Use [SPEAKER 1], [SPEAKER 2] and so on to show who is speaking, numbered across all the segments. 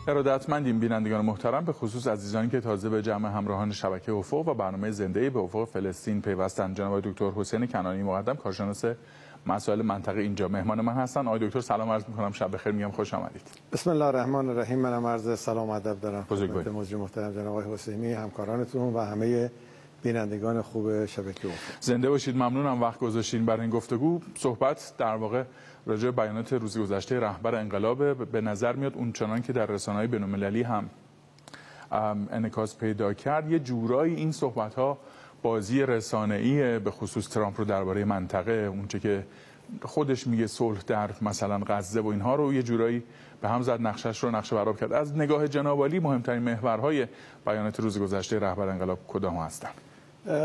[SPEAKER 1] ارادتمندیم بینندگان محترم، به خصوص عزیزانی که تازه به جمع همراهان شبکه افق و برنامه زنده به افق فلسطین پیوستند. جناب دکتر حسین کنانی مقدم، کارشناس مسائل منطقه اینجا مهمان من هستن. آقای دکتر سلام عرض می‌کنم، شب بخیر میگم، خوش آمدید.
[SPEAKER 2] بسم الله الرحمن الرحیم. منم عرض سلام و ادب دارم خدمت مجری محترم جناب آقای حسینی، همکارانتون و همه بینندگان خوب شبکه افق.
[SPEAKER 1] زنده باشید. ممنونم وقت گذاشتین برای این گفتگو. صحبت در واقع راجع به بیانات روز گذشته رهبر انقلاب. به نظر میاد اون چنان که در رسانه‌های بین‌المللی هم انعکاس پیدا کرد، یه جورایی این صحبت‌ها بازی رسانه‌ای به خصوص ترامپ رو درباره منطقه، اونچه که خودش میگه صلح در مثلا غزه و اینها رو یه جورایی به هم زد، نقشش رو نقشه برآورد کرد. از نگاه جناب عالی مهمترین محورهای بیانات روز گذشته رهبر انقلاب کدام هستند؟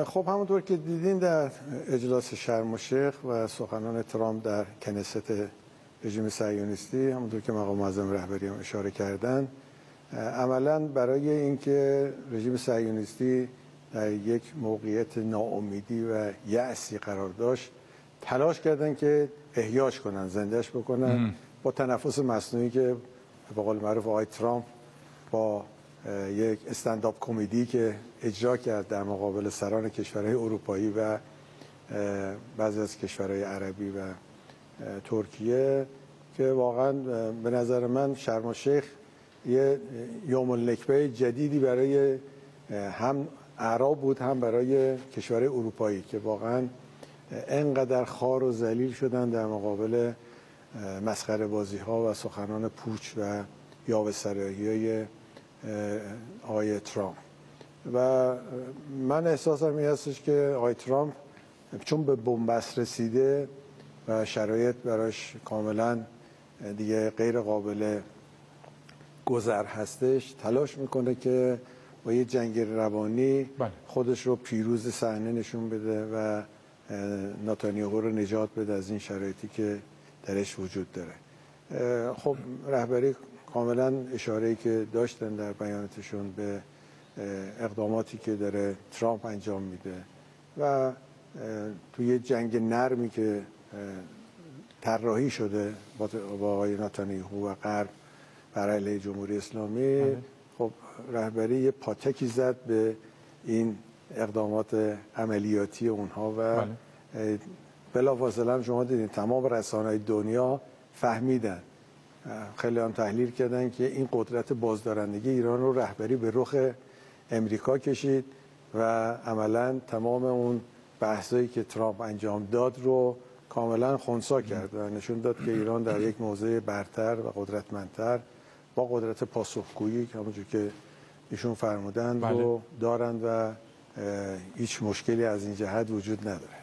[SPEAKER 2] خب همونطور که دیدین در اجلاس شرم الشیخ و سخنان ترامپ در کنست رژیم صهیونیستی، همونطور که مقام معظم رهبری هم اشاره کردن، عملاً برای اینکه رژیم صهیونیستی در یک موقعیت ناامیدی و یأسی قرار داشت، تلاش کردن که احیاش کنن، زندهش بکنن با تنفس مصنوعی که به قول معروف آقای ترامپ با یک استندآپ کمدی که اجرا کرد در مقابل سران کشورهای اروپایی و بعضی از کشورهای عربی و ترکیه، که واقعا به نظر من شرم الشیخ یه یوم النکبه جدیدی برای هم اعراب بود، هم برای کشورهای اروپایی که واقعا انقدر خوار و ذلیل شدن در مقابل مسخره بازی ها و سخنان پوچ و یاوه‌سرایی آقای ترامپ. و من احساسم این هستش که آقای ترامپ چون به بنبست رسیده و شرایط براش کاملا دیگه غیر قابل گذر هستش، تلاش میکنه که با یه جنگ روانی خودش رو پیروز صحنه نشون بده و نتانیاهو رو نجات بده از این شرایطی که درش وجود داره. خب رهبری کاملا اشاره‌ای که داشتن در بیاناتشون به اقداماتی که داره ترامپ انجام میده و توی جنگ نرمی که طراحی شده با آقای نتانیاهو و غرب بر علیه جمهوری اسلامی، خب رهبری یه پاتکی زد به این اقدامات عملیاتی اونها و بلافاصله شما دیدین تمام رسانه‌های دنیا فهمیدن، خیلی هم تحلیل کردن که این قدرت بازدارندگی ایران رو رهبری به رخ امریکا کشید و عملا تمام اون بحثایی که ترامپ انجام داد رو کاملا خنثی کرد و نشون داد که ایران در یک موضع برتر و قدرتمندتر با قدرت پاسخگویی که همونجور که ایشون فرمودن رو دارند و هیچ مشکلی از این جهت وجود نداره.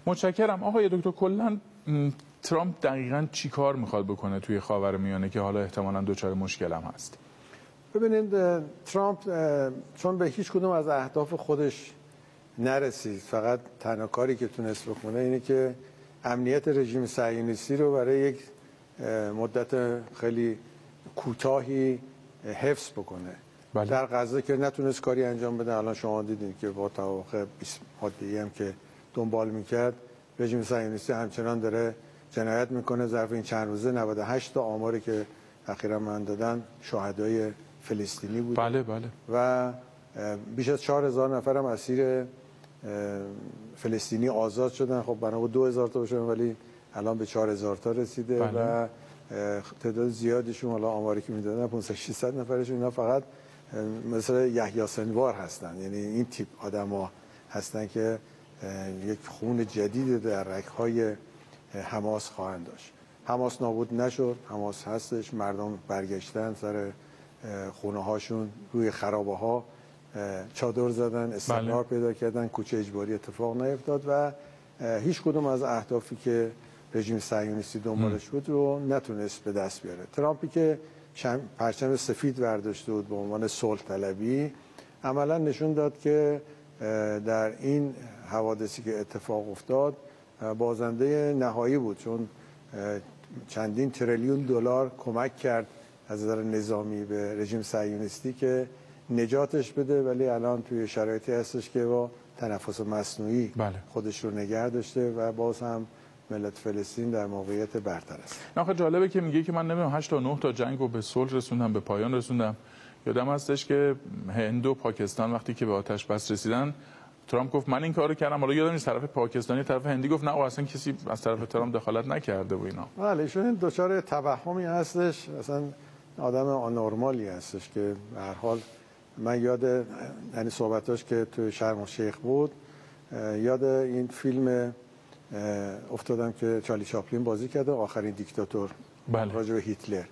[SPEAKER 1] متشکرم. آقای دکتر، کلاً ترامپ دقیقاً چی کار میخواد بکنه توی خاورمیانه که حالا احتمالاً دچار مشکل هم هست؟
[SPEAKER 2] ببینید، ترامپ چون به هیچ کدوم از اهداف خودش نرسید، فقط تنها کاری که تونست بکنه اینه که امنیت رژیم صهیونیستی رو برای یک مدت خیلی کوتاهی حفظ بکنه. در غزه که نتونست کاری انجام بده، الان شما دیدین که با توافق 20 ماده‌ای هم که دنبال میکرد، رژیم صهیونیستی همچنان داره جنایت میکنه. ظرف این چند روزه 98 تا آماری که اخیراً من دادن شهدای فلسطینی بود. و بیش از 4000 نفر هم اسیر فلسطینی آزاد شدن. خب بنا به 2000 تا باشن، ولی الان به 4000 تا رسیده و تعداد زیادیشون، حالا آماری که میدادن 500 600 نفرشون اینا فقط مثل یحیی سنوار هستن، یعنی این تیپ آدما هستن که یک خون جدید در رگ‌های حماس خواهند داشت. حماس نابود نشد، حماس هستش، مردم برگشتن سر خونه هاشون، روی خرابه ها چادر زدن، استقرار پیدا کردن، کوچه اجباری اتفاق نیفتاد و هیچ کدوم از اهدافی که رژیم صهیونیستی دنبالش بود رو نتونست به دست بیاره. ترامپی که پرچم سفید برداشته بود به عنوان صلح طلبی، عملا نشون داد که در این حوادثی که اتفاق افتاد بازنده نهایی بود، چون چندین تریلیون دلار کمک کرد از نظر نظامی به رژیم صهیونیستی که نجاتش بده، ولی الان توی شرایطی هستش که با تنفس مصنوعی خودش رو نگه داشته و باز هم ملت فلسطین در موقعیت برتر است.
[SPEAKER 1] آخه جالبه که میگه که من نمیدونم 8 تا 9 تا جنگ رو به صلح رسوندم، به پایان رسوندم. یادم هستش که هند و پاکستان وقتی که به آتش بس رسیدن، ترامپ گفت من این کارو کردم. حالا یادم نیست طرف پاکستانی طرف هندی گفت نه اصلا کسی از طرف ترامپ دخالت نکرده و اینا.
[SPEAKER 2] بله ایشون دچار توهمی هستش، اصلا آدم آنورمالی هستش که به هر حال من یاد یعنی صحبتاش که تو شرم الشیخ بود یاد این فیلم افتادم که چارلی چاپلین بازی کرده، آخرین دیکتاتور،
[SPEAKER 1] بله.
[SPEAKER 2] راجع به هیتلر.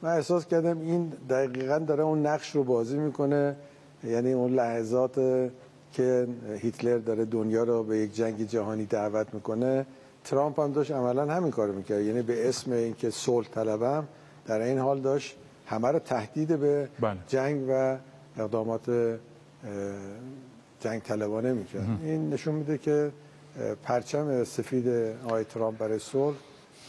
[SPEAKER 2] من احساس کردم این دقیقاً داره اون نقش رو بازی میکنه، یعنی اون لحظات که هیتلر داره دنیا رو به یک جنگ جهانی دعوت میکنه، ترامپ هم داشت عملا همین کارو میکرد، یعنی به اسم اینکه صلح طلبم در این حال داشت همه رو تهدید به جنگ و اقدامات جنگ طلبانه میکرد. این نشون میده که پرچم سفید آقای ترامپ برای صلح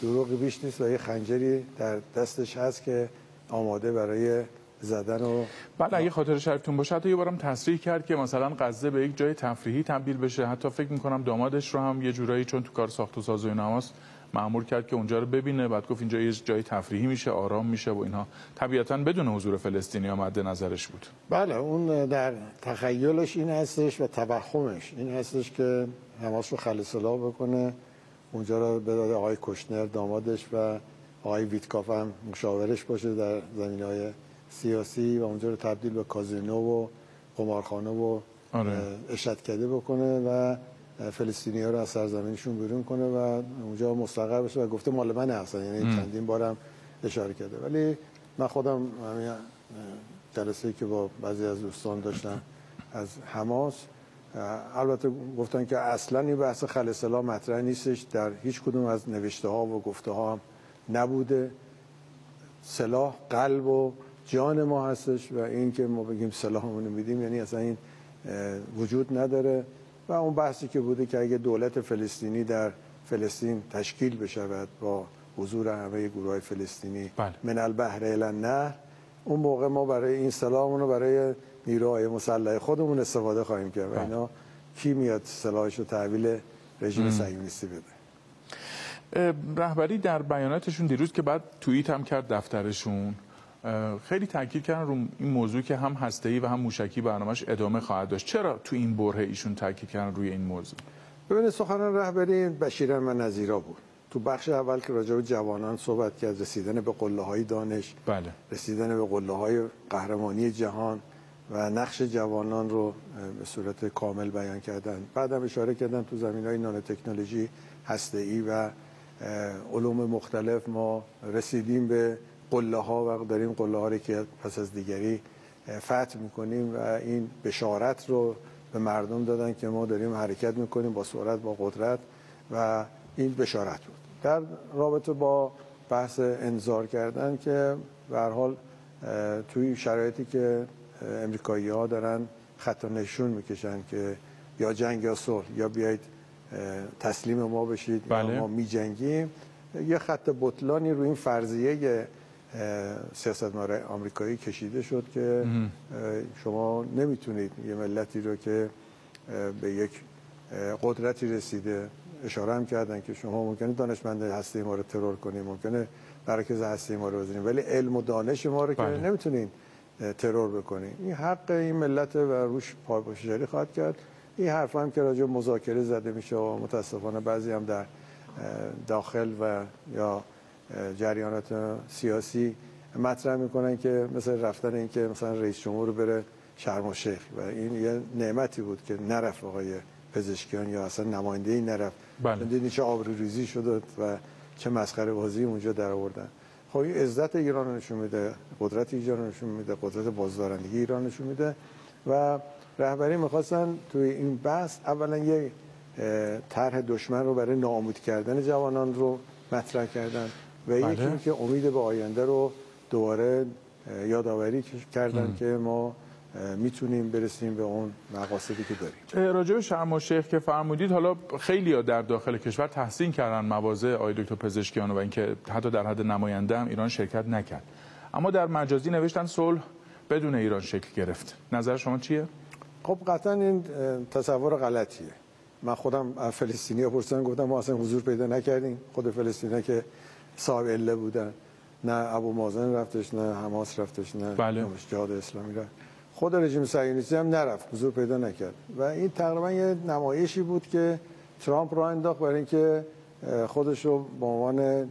[SPEAKER 2] دروغی بیش نیست و یه خنجری در دستش هست که آماده برای زدن. و
[SPEAKER 1] بعد اگه خاطر شریفتون باشه حتی یه بارم تصریح کرد که مثلا غزه به یک جای تفریحی تبدیل بشه. حتی فکر میکنم دامادش رو هم یه جورایی چون تو کار ساخت و ساز و ایناست مأمور کرد که اونجا رو ببینه. بعد گفت اینجا یه جای تفریحی میشه، آرام میشه و اینها. طبیعتاً بدون حضور فلسطینی مد نظرش بود.
[SPEAKER 2] بله اون در تخیلش این هستش و توهمش این هستش که حماس رو خلع سلاح بکنه، اونجا رو بداده آقای کوشنر دامادش و آقای ویتکاف هم مشاورش باشه در زمینه‌های سیاسی و اونجا رو تبدیل به کازینو و قمارخانه و اشتکده بکنه و فلسطینی‌ها رو از سرزمینشون بیرون کنه و اونجا مستقر بشه و گفته مال من اصلا، یعنی چندین بارم اشاره کرده. ولی من خودم همین جلسه‌ای که با بعضی از دوستان داشتم از حماس، البته گفتن که اصلا این بحث خلع سلاح مطرح نیستش، در هیچ کدوم از نوشته ها و گفته ها هم نبوده. سلاح قلب و جان ما هستش و این که ما بگیم سلاحمون رو میدیم یعنی اصلا این وجود نداره. و اون بحثی که بوده که اگه دولت فلسطینی در فلسطین تشکیل بشود با حضور همه گروه‌های فلسطینی من البحر الی النهر، اون موقع ما برای این سلاحمون رو برای نیروهای مسلح خودمون استفاده خواهیم کرد و اینا کی میاد سلاحش رو تحویل رژیم صهیونیستی بده.
[SPEAKER 1] رهبری در بیاناتشون دیروز که بعد توییت هم کرد دفترشون، خیلی تاکید کردن رو این موضوع که هم هسته‌ای و هم موشکی برنامه‌اش ادامه خواهد داشت. چرا تو این بره ایشون تاکید کردن روی این موضوع؟
[SPEAKER 2] ببینید سخنان رهبری بشیرا و نظیرا بود. تو بخش اول که راجع به جوانان صحبت کرد، رسیدن به قله‌های دانش، رسیدن به قله‌های قهرمانی جهان و نقش جوانان رو به صورت کامل بیان کردن. بعدم اشاره کردن تو زمینه‌های نانو تکنولوژی، هسته‌ای و علوم مختلف ما رسیدیم به قله‌ها و داریم قله‌ها رو که پس از دیگری فتح می‌کنیم و این بشارت رو به مردم دادن که ما داریم حرکت می‌کنیم با سرعت، با قدرت و این بشارت بود. در رابطه با بحث انذار کردن که به هر حال توی شرایطی که امریکایی‌ها دارن خط نشون میکشن که یا جنگ یا صلح، یا بیایید تسلیم ما بشید یا ما میجنگیم، یه خط بطلانی روی این فرضیه سیاستمدار آمریکایی کشیده شد که شما نمیتونید یه ملتی رو که به یک قدرتی رسیده، اشاره هم کردن که شما ممکنه دانشمند هسته ما رو ترور کنید، ممکنه مراکز هسته ما رو بزنید، ولی علم و دانش ما رو که نمیتونید ترور بکنید. این حق این ملت و روش پایگذاری خواهد کرد. این حرف هم که راجع به مذاکره زده میشه و متاسفانه بعضی هم در داخل و یا جریانات سیاسی مطرح میکنن که مثلا رفتن این که مثلا رئیس جمهور بره شرم الشیخ و این یه نعمتی بود که نرفت آقای پزشکیان یا اصلا نماینده‌ای نرفت. دیدین چه آبروریزی شد و چه مسخره بازی اونجا در آوردن. خب این عزت ایران نشون میده، قدرت ایران نشون میده، قدرت بازدارندگی ایران نشون میده و رهبری میخواستن توی این بحث اولا یک طرح دشمن رو برای ناامید کردن جوانان رو مطرح کردن و یکی این که امید به آینده رو دوباره یادآوری کردن که ما میتونیم برسیم به اون مقاصدی که داریم.
[SPEAKER 1] راجع به شرم الشیخ که فرمودید، حالا خیلی‌ها در داخل کشور تحسین کردن مواضع آقای دکتر پزشکیان و اینکه حتی در حد نماینده هم ایران شرکت نکرد، اما در مجازی نوشتن صلح بدون ایران شکل گرفت. نظر شما چیه؟
[SPEAKER 2] خب قطعا این تصور غلطیه. من خودم فلسطینی‌ها پرسیدم، گفتم ما اصلا حضور پیدا نکردیم. خود فلسطینی‌ها که صاحب عله بودن، نه ابو مازن رفتش، نه حماس رفتش، نه جهاد اسلامی رفت. خود رژیم صهیونیستی هم نرفت، حضور پیدا نکرد. و این تقریبا یه نمایشی بود که ترامپ راه انداخت برای اینکه خودش رو به عنوان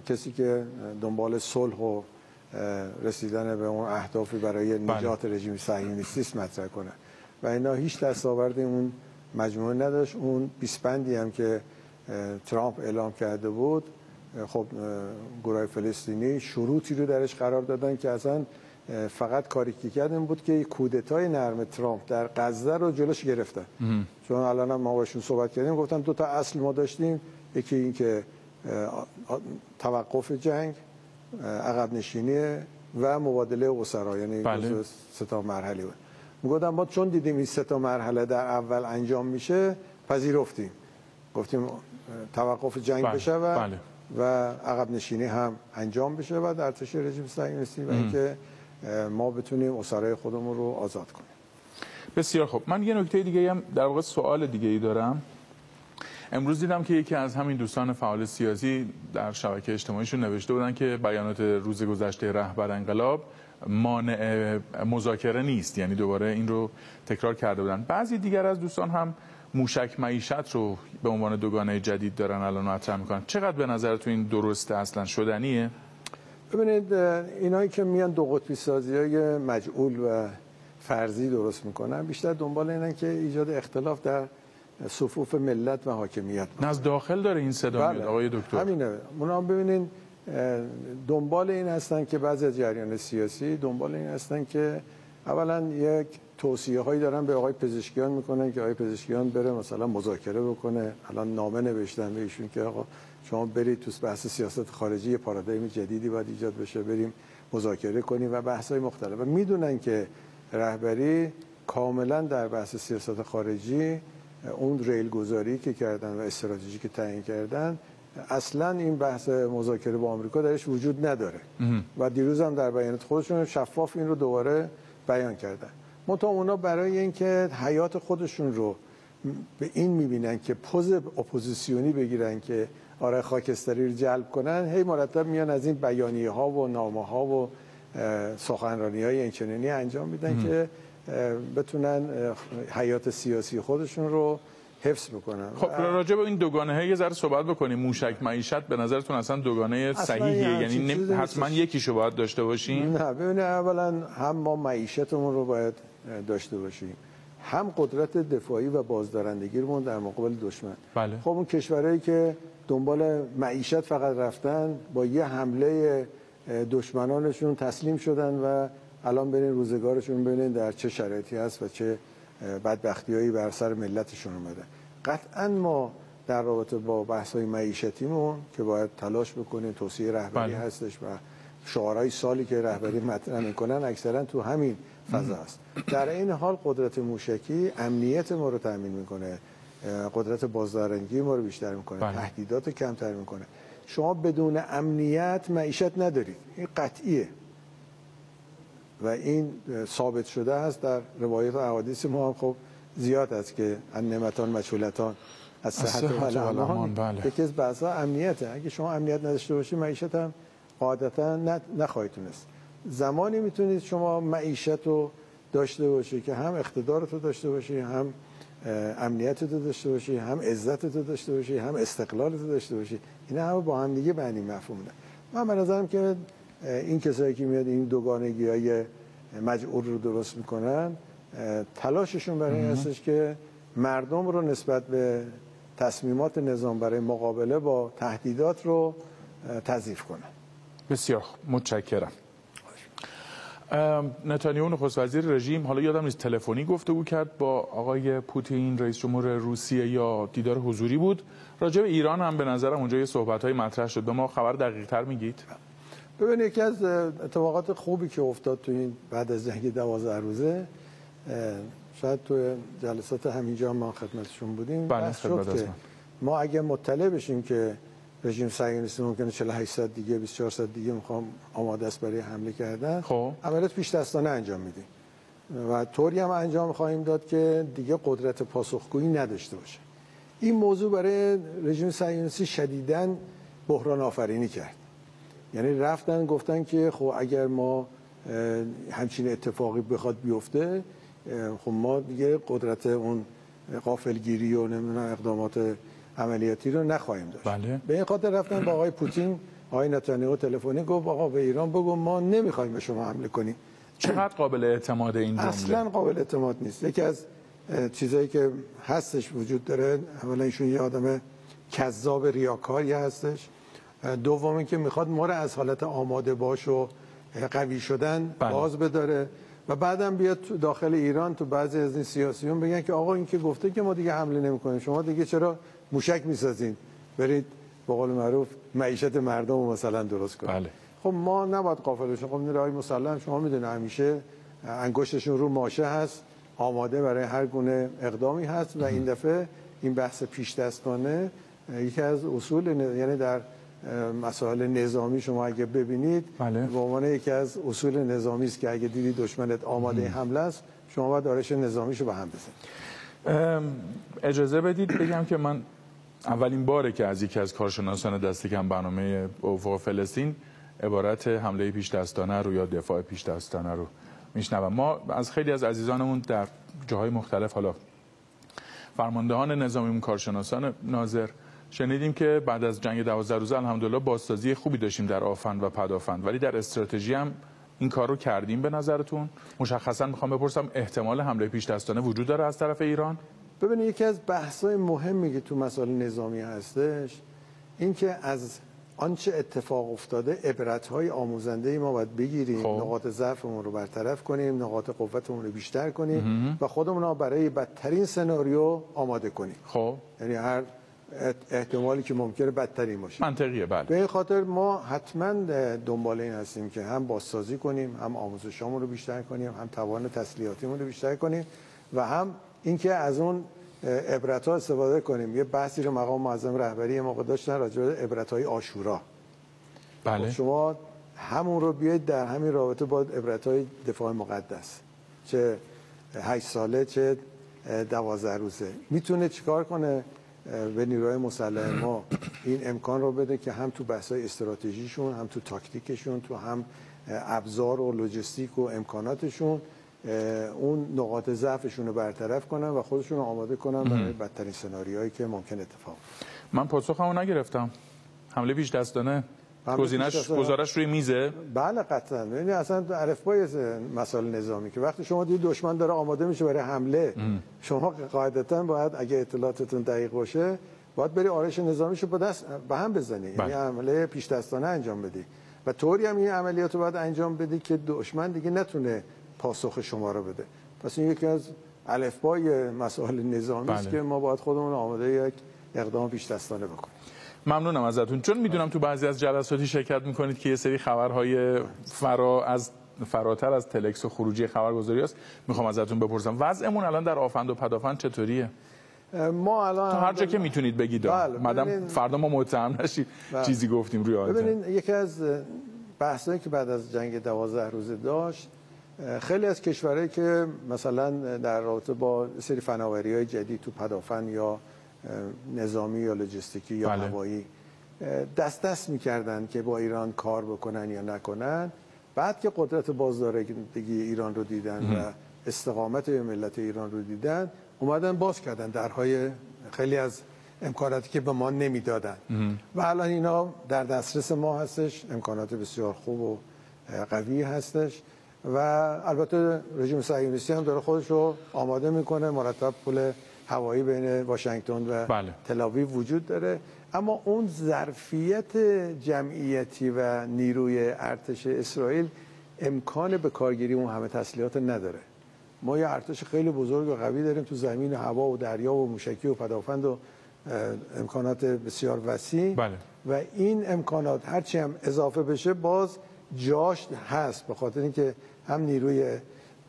[SPEAKER 2] کسی که دنبال صلح و رسیدن به اون اهدافی برای نجات رژیم صهیونیستی مطرح کنه و اینا هیچ دستاورد اون مجموعه نداشت. اون 20 بندی هم که ترامپ اعلام کرده بود، خب گروه فلسطینی شروطی رو درش قرار دادن که اصلا فقط کاری که کرد این بود که کودتای نرم ترامپ در غزه رو جلوش گرفتن. چون الان ما باشون صحبت کردیم، گفتم دو تا اصل ما داشتیم، یکی این که توقف جنگ، عقب نشینی و مبادله اسرا، یعنی سه تا مرحله بود. میگفتم ما چون دیدیم این سه تا مرحله در اول انجام میشه پذیرفتیم، گفتیم توقف جنگ بشه و عقب نشینی هم انجام بشه و در ارتش رژیم صهیونیستی و اینکه ما بتونیم اسرای خودمون رو آزاد کنیم.
[SPEAKER 1] بسیار خوب. من یه نکته دیگه هم در واقع سوال دیگه ای دارم. امروز دیدم که یکی از همین دوستان فعال سیاسی در شبکه اجتماعیشون نوشته بودن که بیانات روز گذشته رهبر انقلاب مانع مذاکره نیست، یعنی دوباره این رو تکرار کرده بودن. بعضی دیگر از دوستان هم موشک معیشت رو به عنوان دوگانه جدید دارن الان مطرح میکنن. چقدر به نظرتون این درسته، اصلا شدنیه؟
[SPEAKER 2] ببینید اینایی که میان دو قطبی سازی‌های مجعول و فرضی درست میکنن بیشتر دنبال اینن که ایجاد اختلاف در صفوف ملت و حاکمیت
[SPEAKER 1] باشه. از داخل داره این صدا میاد آقای دکتر.
[SPEAKER 2] همینه. اونا ببینین دنبال این هستن که بعضی از جریان سیاسی دنبال این هستن که اولا یک توصیه هایی دارن به آقای پزشکیان میکنن که آقای پزشکیان بره مثلا مذاکره بکنه. الان نامه نوشتن به ایشون که آقا شما برید تو بحث سیاست خارجی، پارادایم جدیدی باید ایجاد بشه، بریم مذاکره کنیم و بحث‌های مختلف. و میدونن که رهبری کاملا در بحث سیاست خارجی اون ریل گذاری که کردن و استراتژی که تعیین کردن، اصلا این بحث مذاکره با آمریکا درش وجود نداره و دیروز هم در بیانات خودشون شفاف این رو دوباره بیان کردن. منتها اونا برای اینکه حیات خودشون رو به این میبینن که پوز اپوزیسیونی بگیرن که آره خاکستری رو جلب کنن، هی مرتب میان از این بیانیه ها و نامه ها و سخنرانی های اینچنینی انجام میدن که بتونن حیات سیاسی خودشون رو حفظ بکنن.
[SPEAKER 1] خب راجع به این دوگانه یه ذره صحبت بکنیم. موشک معیشت به نظرتون اصلا دوگانه صحیحیه؟ یعنی حتما یکیشو باید داشته باشیم؟
[SPEAKER 2] نه، ببینید اولا هم ما معیشتمون رو باید داشته باشیم، هم قدرت دفاعی و بازدارندگیمون در مقابل دشمن.
[SPEAKER 1] بله.
[SPEAKER 2] خب اون کشورهایی که دنبال معیشت فقط رفتن با یه حمله دشمنانشون تسلیم شدن و الان برین روزگارشون ببینید در چه شرایطی هست و چه بدبختیایی بر سر ملتشون اومده. قطعا ما در رابطه با بحث‌های معیشتیمون که باید تلاش بکنیم، توصیه رهبری هستش و شعارهای سالی که رهبری مطرح میکنن اکثرا تو همین فضا است. در این حال قدرت موشکی امنیت ما رو تامین میکنه، قدرت بازدارندگی ما رو بیشتر میکنه، تهدیدات کمتر میکنه. شما بدون امنیت معیشت ندارید، این قطعیه و این ثابت شده است در روایت و احادیث ما هم خب زیاد است که النعمتان مشغولتان از صحت و الامان. یکی از بحث‌ها امنیته. اگه شما امنیت نداشته باشید معیشت هم قاعدتا نخواهید تونست. زمانی میتونید شما معیشت رو داشته باشید که هم اقتدارت رو داشته باشید، هم امنیتت رو داشته باشید، هم عزتت رو داشته باشید، هم استقلالت رو داشته باشید. اینا همه با هم دیگه معنی مفهومه. من به نظرم که این کسایی که میاد این دوگانگی‌های مجعول رو درست میکنن تلاششون برای این هستش که مردم رو نسبت به تصمیمات نظام برای مقابله با تهدیدات رو تضعیف کنن.
[SPEAKER 1] بسیار متشکرم. نتانیاهو نخست وزیر رژیم، حالا یادم نیست تلفنی گفتگو کرد با آقای پوتین رئیس جمهور روسیه یا دیدار حضوری بود. راجع به ایران هم به نظرم اونجا یه صحبت‌های مطرح شد. به ما خبر دقیق‌تر میگید؟
[SPEAKER 2] ببینید یکی از اتفاقات خوبی که افتاد تو این بعد از جنگ 12 روزه، شاید تو جلسات همینجا ما خدمتشون بودیم، بحث شد که ما اگه مطلع بشیم که رژیم صهیونیستی ممکنه 48 ساعت دیگه 24 ساعت دیگه میخوام آماده است برای حمله کردن،
[SPEAKER 1] خب
[SPEAKER 2] عملیات پیش دستانه انجام میدیم و طوری هم انجام خواهیم داد که دیگه قدرت پاسخگویی نداشته باشه. این موضوع برای رژیم صهیونیستی شدیداً بحران آفرینی کرد. یعنی رفتن گفتن که خب اگر ما همچین اتفاقی بخواد بیفته، خب ما دیگه قدرت اون غافلگیری و نمیدونم اقدامات عملیاتی رو نخواهیم داشت.
[SPEAKER 1] بله.
[SPEAKER 2] به این خاطر رفتن با آقای پوتین، آقای نتانیاهو تلفنی گفت آقا به ایران بگو ما نمیخوایم به شما حمله کنیم.
[SPEAKER 1] چقدر قابل اعتماد این جمله؟
[SPEAKER 2] اصلا قابل اعتماد نیست. یکی از چیزایی که هستش وجود داره، اولا ایشون یه آدم کذاب ریاکاری هستش، دوم اینکه میخواد ما رو از حالت آماده باش و قوی شدن باز بداره و بعدم بیاد تو داخل ایران تو بعضی از این سیاسیون بگن که آقا این که گفته که ما دیگه حمله نمی‌کنیم، شما دیگه چرا موشک می‌سازین، برید به قول معروف معیشت مردم رو مثلا درست کنید.
[SPEAKER 1] بله.
[SPEAKER 2] خب ما نباید غافل باشیم. خب نیروهای مسلح شما میدونه همیشه انگشتشون رو ماشه هست، آماده برای هر گونه اقدامی هست و این دفعه این بحث پیش دستانه یکی از اصول، یعنی در مسائل نظامی شما اگه ببینید
[SPEAKER 1] بله.
[SPEAKER 2] به عنوان یکی از اصول نظامی است که اگه دیدی دشمنت آماده حمله است، شما باید آرش نظامیشو به هم بزنید.
[SPEAKER 1] اجازه بدید بگم که من اولین باره که از یکی از کارشناسان دست کم برنامه افق فلسطین عبارت حمله پیش دستانه رو یا دفاع پیش دستانه رو میشنوم. ما از خیلی از عزیزانمون در جاهای مختلف، حالا فرماندهان نظامی، کارشناسان ناظر، شنیدیم که بعد از جنگ 12 روزه الحمدلله بازسازی خوبی داشتیم در آفند و پدافند، ولی در استراتژی هم این کار رو کردیم به نظرتون؟ مشخصا میخوام بپرسم احتمال حمله پیش دستانه وجود داره از طرف ایران؟
[SPEAKER 2] ببینید یکی از بحث‌های مهمی که تو مسائل نظامی هستش این که از آنچه اتفاق افتاده عبرت‌های آموزنده‌ای ما باید بگیریم، نقاط ضعفمون رو برطرف کنیم، نقاط قوتمون رو بیشتر کنیم و خودمون رو برای بدترین سناریو آماده کنیم.
[SPEAKER 1] خب
[SPEAKER 2] یعنی هر احتمالی که ممکنه بدترین باشه.
[SPEAKER 1] منطقیه. بله.
[SPEAKER 2] به این خاطر ما حتما دنبال این هستیم که هم بازسازی کنیم، هم آموزشامون رو بیشتر کنیم، هم توان تسلیحاتیمون رو بیشتر کنیم و هم اینکه از اون عبرت‌ها استفاده کنیم. یه بحثی رو مقام معظم رهبری موقع داشتن راجع به عبرت‌های عاشورا.
[SPEAKER 1] بله.
[SPEAKER 2] شما همون رو بیاید در همین رابطه با عبرت‌های دفاع مقدس، چه 8 ساله چه 12 روزه، میتونه چیکار کنه؟ به نیروهای مسلح ما این امکان رو بده که هم تو بحث‌های استراتژیشون، هم تو تاکتیکشون، تو هم ابزار و لوجستیک و امکاناتشون اون نقاط ضعفشون رو برطرف کنن و خودشون رو آماده کنن برای بدترین سناریوهایی که ممکن اتفاق بیفته.
[SPEAKER 1] من پاسخمو نگرفتم. حمله پیش دستانه گزارش روی میزه؟
[SPEAKER 2] بله قطعا. یعنی اصلا الفبای مسائل نظامی که وقتی شما دید دشمن داره آماده میشه برای حمله، شما قاعدتا باید اگه اطلاعاتتون دقیق باشه باید بری آرش نظامیشو به هم بزنی. یعنی حمله پیش دستانه انجام بدی و طوری هم این عملیات رو باید انجام بدی که دشمن دیگه نتونه پاسخ شما رو بده. پس این یکی از الفبای مسائل نظامی است که ما باید خودمون آماده یک اقدام پیش دستانه بکنیم.
[SPEAKER 1] ممنونم ازتون، چون میدونم تو بعضی از جلساتی شرکت میکنید که یه سری خبرهای فراتر از تلکس و خروجی خبرگزاری است. میخوام ازتون بپرسم وضعمون الان در آفند و پدافند چطوریه؟
[SPEAKER 2] ما الان
[SPEAKER 1] تا هر جا که میتونید بگید، مدام فردا ما متهم نشید چیزی گفتیم روی آنتن.
[SPEAKER 2] ببینید یکی از بحثایی که بعد از جنگ 12 روزه داشت، خیلی از کشورهایی که مثلا در رابطه با سری فناوری‌های جدید تو پدافند یا نظامی یا لوجستیکی یا هوایی دست میکردن که با ایران کار بکنن یا نکنن، بعد که قدرت بازدارندگی ایران رو دیدن و استقامت ملت ایران رو دیدن، اومدن باز کردن درهای خیلی از امکاناتی که به ما نمیدادن و الان اینا در دسترس ما هستش. امکانات بسیار خوب و قوی هستش و البته رژیم صهیونیستی هم داره خودش رو آماده میکنه. مرتب پل هوایی بین واشنگتن و تل‌آویو وجود داره، اما اون ظرفیت جمعیتی و نیروی ارتش اسرائیل امکان به کارگیری اون همه تسلیحات نداره. ما یه ارتش خیلی بزرگ و قوی داریم تو زمین، هوا و دریا و موشکی و پدافند و امکانات بسیار وسیع و این امکانات هرچی هم اضافه بشه باز جاش هست، به خاطر اینکه هم نیروی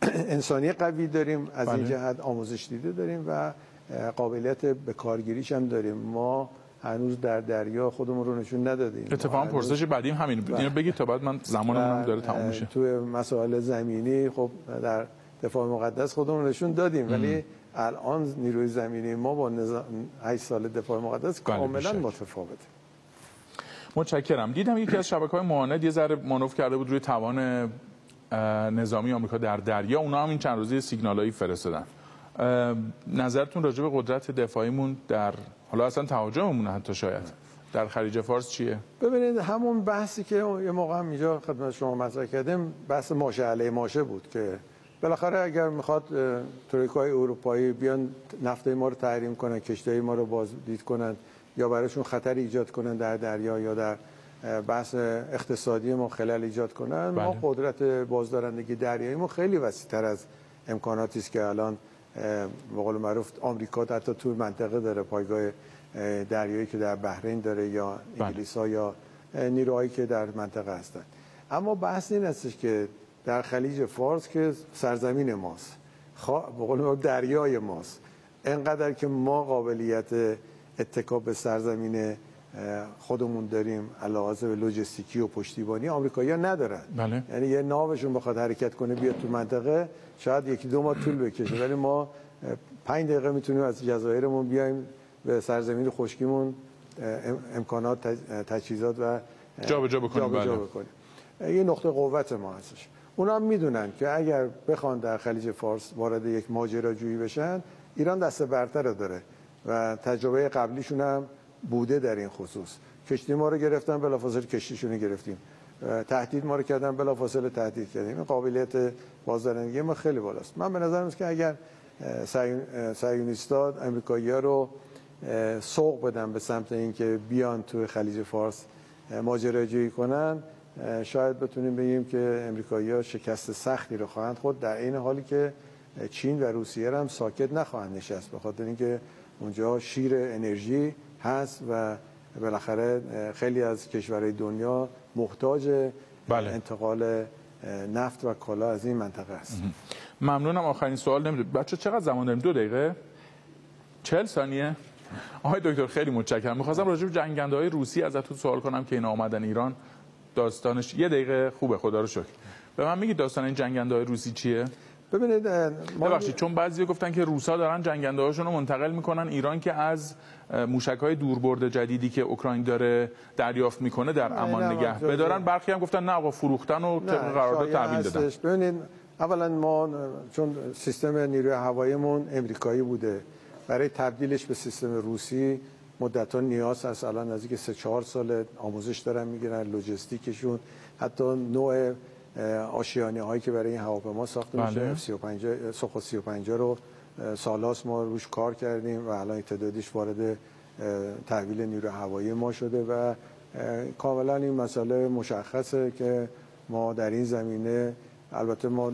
[SPEAKER 2] انسانی قوی داریم، از این جهت آموزش دیده داریم و قابلیت به کارگیریش هم داریم. ما هنوز در دریا خودمون رو نشون ندادیم.
[SPEAKER 1] اتفاقا پرسش بعدیم همین بود. اینو بگید تا بعد من زمانم داره تموم میشه.
[SPEAKER 2] توی مسائل زمینی خب در دفاع مقدس خودمون نشون دادیم، ولی الان نیروی زمینی ما با 8 سال دفاع مقدس کاملا متفاوته.
[SPEAKER 1] متشکرم. دیدم یکی از شبکه‌های معاند یه ذره مانور کرده بود روی توان نظامی آمریکا در دریا، اونا هم این چند روزه سیگنالایی فرستادن. نظرتون راجع به قدرت دفاعیمون در حالا اصلا تهاجممون حتی شاید در خلیج فارس چیه؟
[SPEAKER 2] ببینید همون بحثی که یه موقع هم اینجا خدمت شما مطرح کردیم، بحث ماشه علیه ماشه بود که بالاخره اگر میخواد ترویکای اروپایی بیان نفت ما رو تحریم کنن، کشتی ما رو بازدید کنن یا برایشون خطر ایجاد کنن در دریا یا در بحث اقتصادی ما خلل ایجاد کنن، ما قدرت بازدارندگی دریایی ما خیلی وسیع‌تر از امکاناتی است که الان به قول معروف آمریکا حتی تو منطقه داره، پایگاه دریایی که در بحرین داره یا انگلیس‌ها یا نیروهایی که در منطقه هستن. اما بحث این هستش که در خلیج فارس که سرزمین ماست، به قول معروف دریای ماست، اینقدر که ما قابلیت اتکا به سرزمین خودمون داریم علاوه بر لوجستیکی و پشتیبانی آمریکایی‌ها ندارن.
[SPEAKER 1] بله.
[SPEAKER 2] یعنی یه ناوشون بخواد حرکت کنه بیاد تو منطقه شاید 1-2 ماه طول بکشه، ولی ما 5 دقیقه میتونیم از جزایرمون بیایم به سرزمین خشکیمون امکانات تجهیزات و
[SPEAKER 1] جابجا بکنیم.
[SPEAKER 2] این نقطه قوت ما هستش. اونا هم میدونن که اگر بخوان در خلیج فارس وارد یک ماجراجویی بشن، ایران دست برتر داره و تجربه قبلیشون هم بوده در این خصوص. کشتی ما رو گرفتن، بلافاصله کشتیشون رو گرفتیم. تهدید ما رو کردن، بلافاصله تهدید کردیم. این قابلیت بازدارندگی ما خیلی بالاست. من به نظر میاد که اگر صهیونیست‌ها آمریکایی‌ها رو سوق بدن به سمت اینکه بیان توی خلیج فارس ماجراجویی کنن، شاید بتونیم بگیم که آمریکایی‌ها شکست سختی رو خواهند خورد، در این حالی که چین و روسیه هم ساکت نخواهند نشست، به خاطر اینکه اونجا شیر انرژی هست و بالاخره خیلی از کشورهای دنیا محتاج انتقال نفت و کالا از این منطقه است.
[SPEAKER 1] ممنونم. آخرین سوال نمیدونم بچه چقدر زمان داریم؟ 2 دقیقه 40 ثانیه. آقای دکتر خیلی متشکرم. می‌خواستم راجع به جنگنده‌های روسی ازتون سوال کنم که اینا اومدن ایران، داستانش 1 دقیقه خوبه خدا رو شکر. به من میگید داستان این جنگنده‌های روسی چیه؟
[SPEAKER 2] ببینید
[SPEAKER 1] ببخشید چون بعضی گفتن که روسا دارن جنگنده‌هاشون رو منتقل میکنن ایران که از موشک‌های دوربرد جدیدی که اوکراین داره دریافت میکنه در امان نگه بدارن. برخی هم گفتن نه آقا فروختن و طبق قرارداد تحویل دادن.
[SPEAKER 2] ببینید اولا ما چون سیستم نیروی هواییمون امریکایی بوده، برای تبدیلش به سیستم روسی مدت‌ها نیاز هست. الان نزدیک 3-4 سال آموزش دارن میگیرن، لوجستیکشون، حتی نوع آشیانه هایی که برای این هواپیما ساخته میشه، F-35 سوخو 35 رو سالاس ما روش کار کردیم و الان تعدادش وارد تحویل نیروی هوایی ما شده و کاملا این مسئله مشخصه که ما در این زمینه، البته ما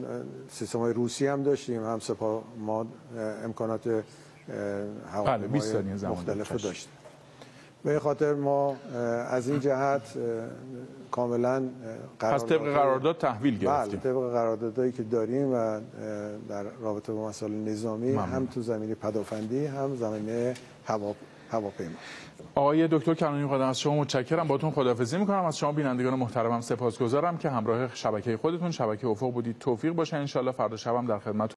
[SPEAKER 2] سیستم های روسی هم داشتیم، هم سپاه ما امکانات هواپیمای مختلف داشتیم. به این خاطر ما از این جهت کاملا
[SPEAKER 1] پس طبق قرارداد تحویل گرفتیم.
[SPEAKER 2] بله، طبق قراردادایی که داریم و در رابطه با مسائل نظامی هم تو زمینه پدافندی هم زمینه هواپیما.
[SPEAKER 1] آقای دکتر کنانی مقدم از شما متشکرم. باهاتون خداحافظی می‌کنم. از شما بینندگان محترمم سپاسگزارم که همراه شبکه خودتون شبکه افق بودید. توفیق باشه ان شاء الله. فردا شبم در خدمت